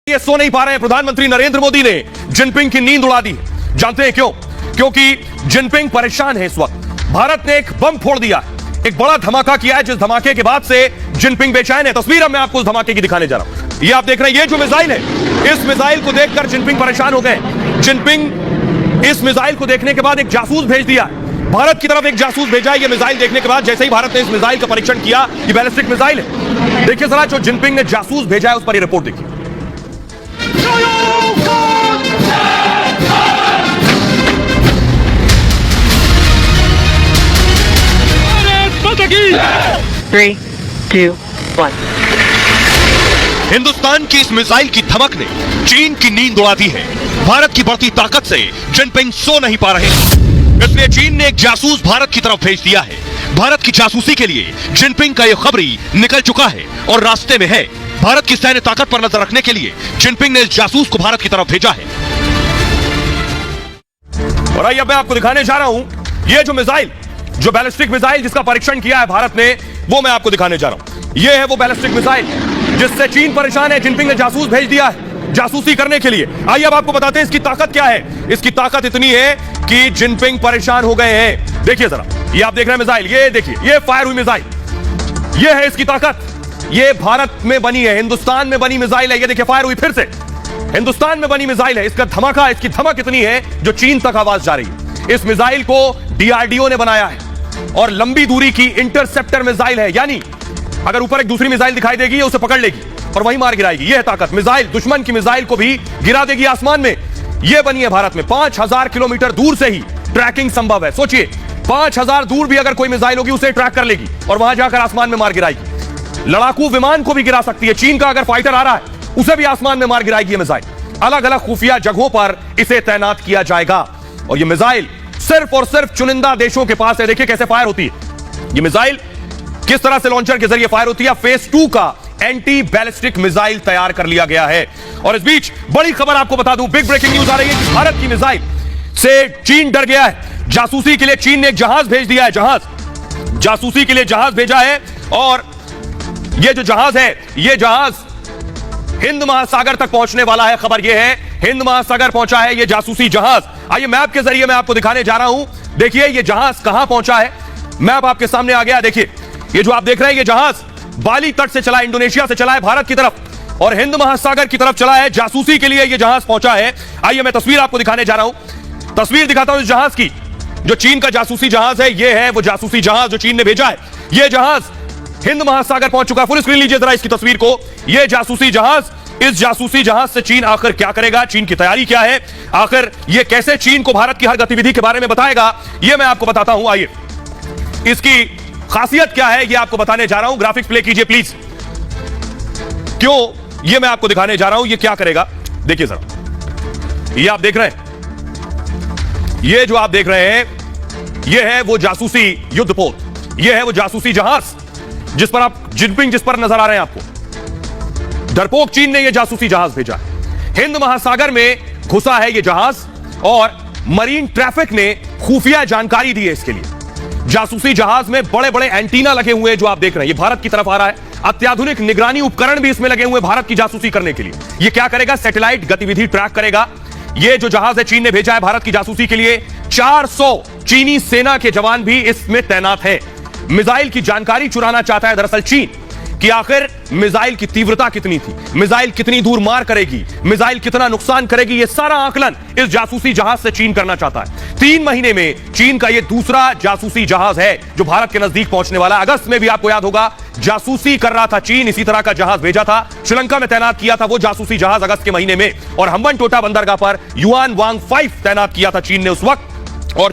ये सो नहीं पा रहे हैं। प्रधानमंत्री नरेंद्र मोदी ने जिनपिंग की नींद उड़ा दी। जानते हैं क्यों? क्योंकि जिनपिंग परेशान है इस वक्त। भारत ने एक बम फोड़ दिया, एक बड़ा धमाका किया है, जिस धमाके के बाद से जिनपिंग बेचैन है। तस्वीर अब मैं आपको उस धमाके की दिखाने जा रहा हूं। ये आप देख रहे हैं, ये जो मिसाइल है, इस मिसाइल को देखकर जिनपिंग परेशान हो गए। जिनपिंग इस मिसाइल को देखने के बाद एक जासूस भेज दिया, भारत की तरफ एक जासूस भेजा है। ये मिसाइल देखने के बाद जैसे ही भारत ने इस मिसाइल का परीक्षण किया, ये बैलिस्टिक मिसाइल है। देखिए जरा, जो जिनपिंग ने जासूस भेजा है उस पर ये रिपोर्ट देखिए। Three, two, one. हिंदुस्तान की इस मिसाइल की धमक ने चीन की नींद उड़ा दी है। भारत की बढ़ती ताकत से जिनपिंग सो नहीं पा रहे, इसलिए चीन ने एक जासूस भारत की तरफ भेज दिया है। भारत की जासूसी के लिए जिनपिंग का यह खबरी निकल चुका है और रास्ते में है। भारत की सैन्य ताकत पर नजर रखने के लिए जिनपिंग ने इस जासूस को भारत की तरफ भेजा है। और आइए मैं आपको दिखाने जा रहा हूं, यह जो मिसाइल, जो बैलिस्टिक मिसाइल जिसका परीक्षण किया है भारत ने, वो मैं आपको दिखाने जा रहा हूं। यह है वो बैलिस्टिक मिसाइल जिससे चीन परेशान है। जिनपिंग ने जासूस भेज दिया है जासूसी करने के लिए। आइए अब आपको बताते हैं इसकी ताकत क्या है। इसकी ताकत इतनी है कि जिनपिंग परेशान हो गए हैं। देखिए जरा, ये आप देख रहे हैं मिसाइल, ये देखिए, ये फायर हुई मिसाइल, ये है इसकी ताकत। ये भारत में बनी है, हिंदुस्तान में बनी मिसाइल है। ये देखिए फायर हुई, फिर से हिंदुस्तान में बनी मिसाइल है। इसका धमाका, इसकी धमक इतनी है जो चीन तक आवाज जा रही है। इस मिसाइल को डीआरडीओ ने बनाया है और लंबी दूरी की इंटरसेप्टर मिसाइल है, यानी अगर ऊपर एक दूसरी मिसाइल दिखाई देगी, उसे पकड़ लेगी और वहीं मार गिराएगी। यह है ताकत। मिसाइल दुश्मन की मिसाइल को भी गिरा देगी आसमान में। यह बनी है भारत में। 5000 किलोमीटर दूर से ही ट्रैकिंग संभव है। सोचिए, 5000 दूर भी अगर कोई मिसाइल होगी, उसे ट्रैक कर लेगी और वहां जाकर आसमान में मार गिराएगी। लड़ाकू विमान को भी गिरा सकती है। चीन का अगर फाइटर आ रहा है, उसे भी आसमान में मार गिराएगी ये मिसाइल। अलग अलग खुफिया जगहों पर इसे तैनात किया जाएगा और यह मिसाइल सिर्फ और सिर्फ चुनिंदा देशों के पास है। देखिए कैसे फायर होती है ये मिसाइल, किस तरह से लॉन्चर के जरिए फायर होती है। फेज 2 का एंटी बैलिस्टिक मिसाइल तैयार कर लिया गया है। और इस बीच बड़ी खबर आपको बता दूं, बिग ब्रेकिंग न्यूज आ रही है कि भारत की मिसाइल से चीन डर गया है। जासूसी के लिए चीन ने एक जहाज भेज दिया है। जहाज, जासूसी के लिए जहाज भेजा है और यह जो जहाज है, यह जहाज हिंद महासागर तक पहुंचने वाला है। खबर यह है, हिंद महासागर पहुंचा है यह जासूसी जहाज। आइए मैप के जरिए मैं आपको दिखाने जा रहा हूं। देखिए यह जहाज कहां पहुंचा है। मैप आपके सामने आ गया। देखिए ये जो आप देख रहे हैं, यह जहाज बाली तट से चला है, इंडोनेशिया से चला है भारत की तरफ और हिंद महासागर की तरफ चला है। जासूसी के लिए यह जहाज पहुंचा है। आइए मैं तस्वीर आपको दिखाने जा रहा हूं। तस्वीर दिखाता हूं इस जहाज की, जो चीन का जासूसी जहाज है। यह है वो जासूसी जहाज जो चीन ने भेजा है। यह जहाज हिंद महासागर पहुंच चुका है। फुल स्क्रीन लीजिए जरा इसकी तस्वीर को। यह जासूसी जहाज, इस जासूसी जहाज से चीन आखिर क्या करेगा, चीन की तैयारी क्या है, आखिर यह कैसे चीन को भारत की हर गतिविधि के बारे में बताएगा, यह मैं आपको बताता हूं। आइए इसकी खासियत क्या है यह आपको बताने जा रहा हूं। ग्राफिक्स प्ले कीजिए प्लीज। क्यों यह मैं आपको दिखाने जा रहा हूं, यह क्या करेगा। देखिए जरा, यह आप देख रहे हैं, यह जो आप देख रहे हैं, यह है वो जासूसी युद्धपोत, यह है वो जासूसी जहाज जिस पर आप जिनपिंग जिस पर नजर आ रहे हैं आपको। डरपोक चीन ने यह जासूसी जहाज भेजा है। हिंद महासागर में घुसा है यह जहाज और मरीन ट्रैफिक ने खुफिया जानकारी दी है इसके लिए। जासूसी जहाज में बड़े बड़े एंटीना लगे हुए हैं जो आप देख रहे हैं। ये भारत की तरफ आ रहा है। अत्याधुनिक निगरानी उपकरण भी इसमें लगे हुए हैं भारत की जासूसी करने के लिए। ये क्या करेगा, सैटेलाइट गतिविधि ट्रैक करेगा। ये जो जहाज है चीन ने भेजा है भारत की जासूसी के लिए। 400 चीनी सेना के जवान भी इसमें तैनात है। मिसाइल की जानकारी चुराना चाहता है दरअसल चीन कि आखिर मिसाइल की तीव्रता कितनी थी, मिसाइल कितनी दूर मार करेगी, मिसाइल कितना नुकसान करेगी, यह सारा आकलन इस जासूसी जहाज से चीन करना चाहता है। 3 महीने में चीन का यह दूसरा जासूसी जहाज है जो भारत के नजदीक पहुंचने वाला है। अगस्त में भी आपको याद होगा जासूसी कर रहा था चीन, इसी तरह का जहाज भेजा था, श्रीलंका में तैनात किया था वो जासूसी जहाज अगस्त के महीने में, और हम्बनटोटा बंदरगाह पर युआन वांग 5 तैनात किया था चीन ने उस वक्त। और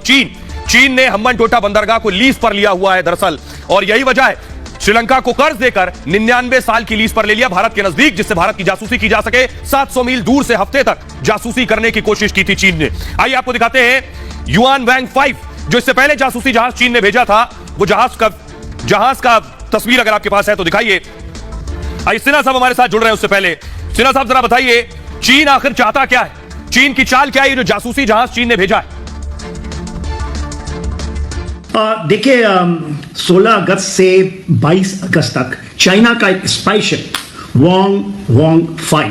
चीन ने हम्बनटोटा बंदरगाह को लीज पर लिया हुआ है दरअसल, और यही वजह है श्रीलंका को कर्ज देकर 99 साल की लीज पर ले लिया भारत के नजदीक, जिससे भारत की जासूसी की जा सके। 700 मील दूर से हफ्ते तक जासूसी करने की कोशिश की थी चीन ने। आइए आपको दिखाते हैं युआन वांग 5, जो इससे पहले जासूसी जहाज चीन ने भेजा था। वो जहाज का तस्वीर अगर आपके पास है तो दिखाइए। आइए सिन्हा साहब हमारे साथ जुड़ रहे हैं उससे पहले। सिन्हा साहब जरा बताइए, चीन आखिर चाहता क्या है, चीन की चाल क्या है, ये जो जासूसी जहाज चीन ने भेजा है। देखिए 16 अगस्त से 22 अगस्त तक चाइना का एक स्पाई शिप वांग 5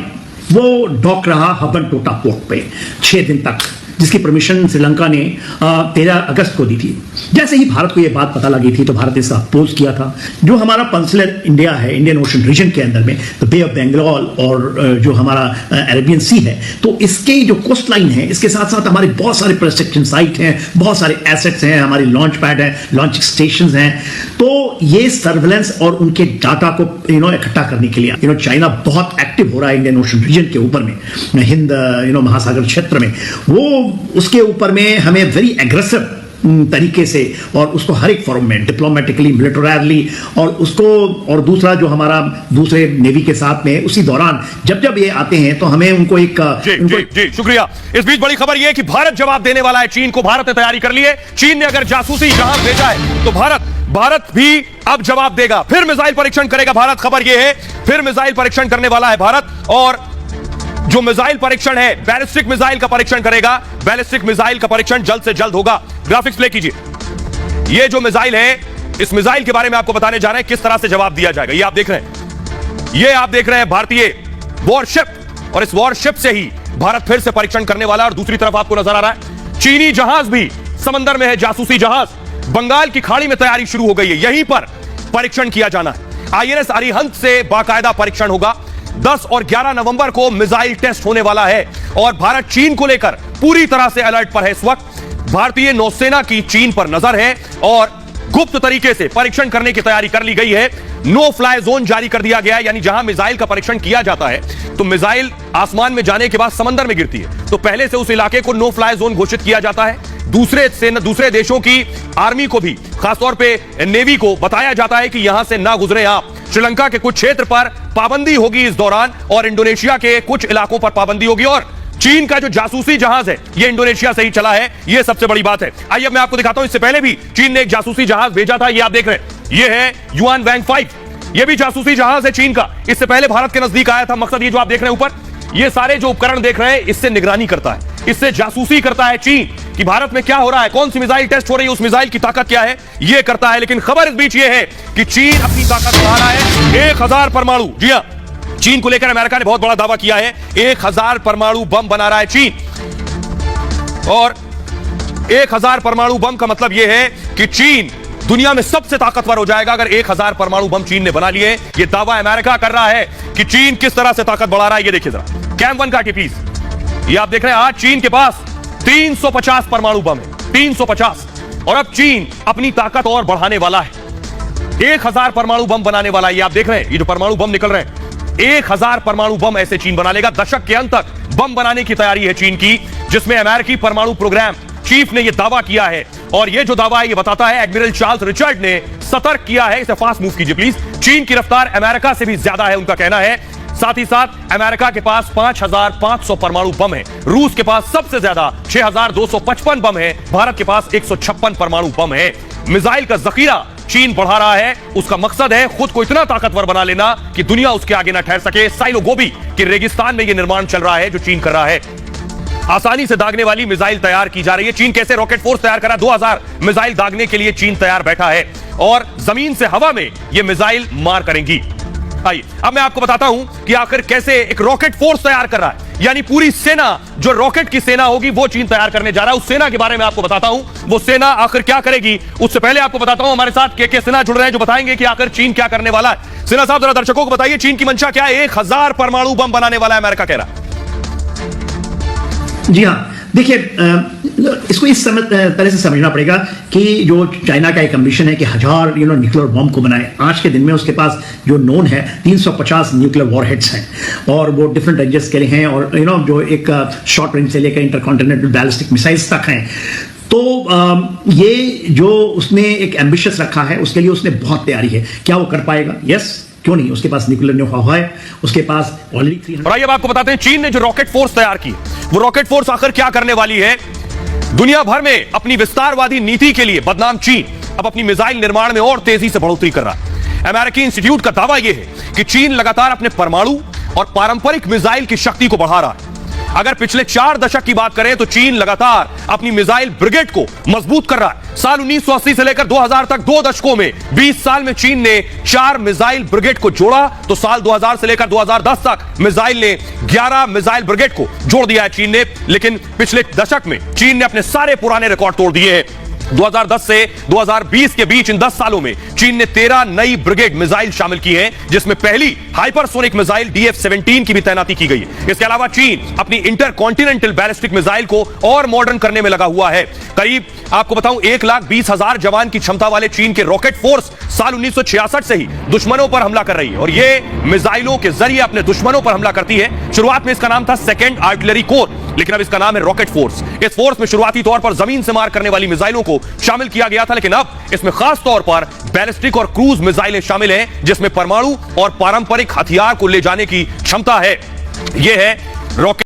वो डॉक रहा हबन टोटा पोर्ट पे 6 दिन तक, जिसकी परमिशन श्रीलंका ने 13 अगस्त को दी थी। जैसे ही भारत को यह बात पता लगी थी तो भारत ने इसका अपोज किया था। जो हमारा पंसलर इंडिया है, इंडियन ओशन रीजन के अंदर में, तो बे ऑफ बंगाल और जो हमारा अरेबियन सी है, तो इसके जो कोस्ट लाइन है, इसके साथ साथ हमारे बहुत सारे प्रोटेक्शन साइट हैं, बहुत सारे एसेट्स हैं, हमारी लॉन्च पैड है, लॉन्चिंग स्टेशन हैं। तो ये सर्वेलेंस और उनके डाटा को इकट्ठा करने के लिए चाइना बहुत एक्टिव हो रहा है इंडियन ओशन रीजन के ऊपर में, हिंद महासागर क्षेत्र में। वो उसके ऊपर में हमें वेरी एग्रेसिव तरीके से, और उसको हर एक फॉर्म में, डिप्लोमेटिकली, मिलिटरली, और उसको, और दूसरा जो हमारा दूसरे नेवी के साथ में, उसी दौरान जब ये आते हैं तो हमें उनको एक जी, शुक्रिया। इस बीच बड़ी खबर यह है कि भारत जवाब देने वाला है चीन को। भारत ने तैयारी कर ली है। चीन ने अगर जासूसी जहाज भेजा है तो भारत भी अब जवाब देगा, फिर मिसाइल परीक्षण करेगा भारत। खबर यह है फिर मिसाइल परीक्षण करने वाला है भारत, और जो मिसाइल परीक्षण है, बैलिस्टिक मिसाइल का परीक्षण करेगा। बैलिस्टिक मिसाइल का परीक्षण जल्द से जल्द होगा। ग्राफिक्स प्ले कीजिए। ये जो मिसाइल है, इस मिसाइल के बारे में आपको बताने जा रहे हैं किस तरह से जवाब दिया जाएगा। ये आप देख रहे हैं भारतीय वॉरशिप, और इस वॉरशिप से ही भारत फिर से परीक्षण करने वाला है। और दूसरी तरफ आपको नजर आ रहा है चीनी जहाज भी समंदर में है, जासूसी जहाज। बंगाल की खाड़ी में तैयारी शुरू हो गई है, यहीं पर परीक्षण किया जाना है। आईएनएस अरिहंत से बाकायदा परीक्षण होगा। 10 और 11 नवंबर को मिसाइल टेस्ट होने वाला है, और भारत चीन को लेकर पूरी तरह से अलर्ट पर है। इस वक्त भारतीय नौसेना की चीन पर नजर है, और गुप्त तरीके से परीक्षण करने की तैयारी कर ली गई है। नो फ्लाई जोन जारी कर दिया गया है, यानी जहां मिसाइल का परीक्षण किया जाता है तो मिसाइल आसमान में जाने के बाद समंदर में गिरती है, तो पहले से उस इलाके को नो फ्लाई जोन घोषित किया जाता है। दूसरे देशों की आर्मी को भी, खासतौर पे नेवी को बताया जाता है कि यहां से ना गुजरे आप। श्रीलंका के कुछ क्षेत्र पर पाबंदी होगी इस दौरान, और इंडोनेशिया के कुछ इलाकों पर पाबंदी होगी। और चीन का जो जासूसी जहाज है, यह इंडोनेशिया से ही चला है, यह सबसे बड़ी बात है। आइए अब मैं आपको दिखाता हूं, इससे पहले भी चीन ने एक जासूसी जहाज भेजा था। यह आप देख रहे हैं, यह है युआन वैंग 5। यह भी जासूसी जहाज है चीन का। इससे पहले भारत के नजदीक आया था। मकसद ये जो आप देख रहे हैं ऊपर, ये सारे जो उपकरण देख रहे हैं, इससे निगरानी करता है, इससे जासूसी करता है चीन कि भारत में क्या हो रहा है, कौन सी मिसाइल टेस्ट हो रही है, उस मिसाइल की ताकत क्या है, यह करता है। लेकिन खबर इस बीच यह है कि चीन अपनी ताकत बढ़ा रहा है। 1000 परमाणु, जी हां, चीन को लेकर अमेरिका ने बहुत बड़ा दावा किया है। 1000 परमाणु बम बना रहा है चीन, और 1000 परमाणु बम का मतलब यह है कि चीन दुनिया में सबसे ताकतवर हो जाएगा अगर 1000 परमाणु बम चीन ने बना लिए। यह दावा अमेरिका कर रहा है कि चीन किस तरह से ताकत बढ़ा रहा है। ये देखिए जरा, कैम 1 काटिए प्लीज। ये आप देख रहे हैं, आज चीन के पास 350 परमाणु बम है, 350, और अब चीन अपनी ताकत और बढ़ाने वाला है। 1000 परमाणु बम बनाने वाला है। ये आप देख रहे हैं, ये जो परमाणु बम निकल रहे हैं, 1000 परमाणु बम ऐसे चीन बना लेगा। दशक के अंत तक बम बनाने की तैयारी है चीन की, जिसमें अमेरिकी परमाणु प्रोग्राम चीफ ने यह दावा किया है। और यह जो दावा है, यह बताता है एडमिरल चार्ल्स रिचर्ड ने सतर्क किया है। इसे फास्ट मूव कीजिए प्लीज। चीन की रफ्तार अमेरिका से भी ज्यादा है, उनका कहना है। साथ ही साथ अमेरिका के पास 5500 परमाणु बम है, रूस के पास सबसे ज्यादा 6255 बम है, भारत के पास 156 परमाणु बम है। मिसाइल का जखीरा चीन बढ़ा रहा है। उसका मकसद है खुद को इतना ताकतवर बना लेना कि दुनिया उसके आगे ना ठहर सके। साइलो गोबी के रेगिस्तान में यह निर्माण चल रहा है जो चीन कर रहा है। आसानी से दागने वाली मिसाइल तैयार की जा रही है। चीन कैसे रॉकेट फोर्स तैयार करा, 2000 मिसाइल दागने के लिए चीन तैयार बैठा है, और जमीन से हवा में यह मिसाइल मार करेंगी। आइए अब मैं आपको बताता हूं कि आखिर कैसे एक रॉकेट फोर्स तैयार कर रहा है, यानी पूरी सेना, जो रॉकेट की सेना होगी वो चीन तैयार करने जा रहा है। उस सेना के बारे में आपको बताता हूं, वो सेना आखिर क्या करेगी। उससे पहले आपको बताता हूं, हमारे साथ के सिन्हा जुड़ रहे हैं जो बताएंगे कि आखिर चीन क्या करने वाला है। सिन्हा साहब जरा दर्शकों को बताइए, चीन की मंशा क्या है। 1000 परमाणु बम बनाने वाला है, अमेरिका कह रहा है। जी हाँ, देखिए, इसको इस तरह से समझना पड़ेगा कि जो चाइना का एक एम्बिशन है कि 1000 न्यूक्लियर बम को बनाए। आज के दिन में उसके पास जो नोन है 350 न्यूक्लियर वॉरहेड्स हैं, और वो डिफरेंट रेंजेस के लिए हैं, और जो एक शॉर्ट रेंज से लेकर इंटरकॉन्टिनेंटल बैलिस्टिक मिसाइल्स तक हैं। तो ये जो उसने एक एम्बिशियस रखा है, उसके लिए उसने बहुत तैयारी है। क्या वो कर पाएगा? यस, क्यों नहीं। उसके पास न्यूक्लियर नो-हाउ है, उसके पास ऑलरेडी 300। और आइए अब आपको बताते हैं, चीन ने जो रॉकेट फोर्स तैयार की, वो रॉकेट फोर्स आखिर क्या करने वाली है। दुनिया भर में अपनी विस्तारवादी नीति के लिए बदनाम चीन अब अपनी मिसाइल निर्माण में और तेजी से बढ़ोतरी कर रहा है। अमेरिकी इंस्टीट्यूट का दावा यह है कि चीन लगातार अपने परमाणु और पारंपरिक मिसाइल की शक्ति को बढ़ा रहा है। अगर पिछले 4 दशक की बात करें तो चीन लगातार अपनी मिसाइल ब्रिगेड को मजबूत कर रहा है। साल 1980 से लेकर 2000 तक 2 दशकों में 20 साल में चीन ने 4 मिसाइल ब्रिगेड को जोड़ा, तो साल 2000 से लेकर 2010 तक मिसाइल ने 11 मिसाइल ब्रिगेड को जोड़ दिया है चीन ने। लेकिन पिछले दशक में चीन ने अपने सारे पुराने रिकॉर्ड तोड़ दिए हैं। 2010 से 2020 के बीच इन 10 सालों में चीन ने 13 नई ब्रिगेड मिसाइल शामिल की हैं, जिसमें पहली हाइपरसोनिक मिसाइल DF-17 की भी तैनाती की गई है। इसके अलावा चीन अपनी इंटरकॉन्टिनेंटल बैलिस्टिक मिसाइल को और मॉडर्न करने में लगा हुआ है। करीब आपको बताऊं 1,20,000 जवान की क्षमता वाले चीन के रॉकेट फोर्स साल 1966 से ही दुश्मनों पर हमला कर रही है और यह मिसाइलों के जरिए अपने दुश्मनों पर हमला करती है। शुरुआत में इसका नाम था सेकेंड आर्टिलरी कोर, लेकिन अब इसका नाम है रॉकेट फोर्स। इस फोर्स में शुरुआती तौर पर जमीन से मार करने वाली मिसाइलों को शामिल किया गया था, लेकिन अब इसमें खास तौर पर बैलिस्टिक और क्रूज मिसाइलें शामिल हैं, जिसमें परमाणु और पारंपरिक हथियार को ले जाने की क्षमता है। यह है रॉकेट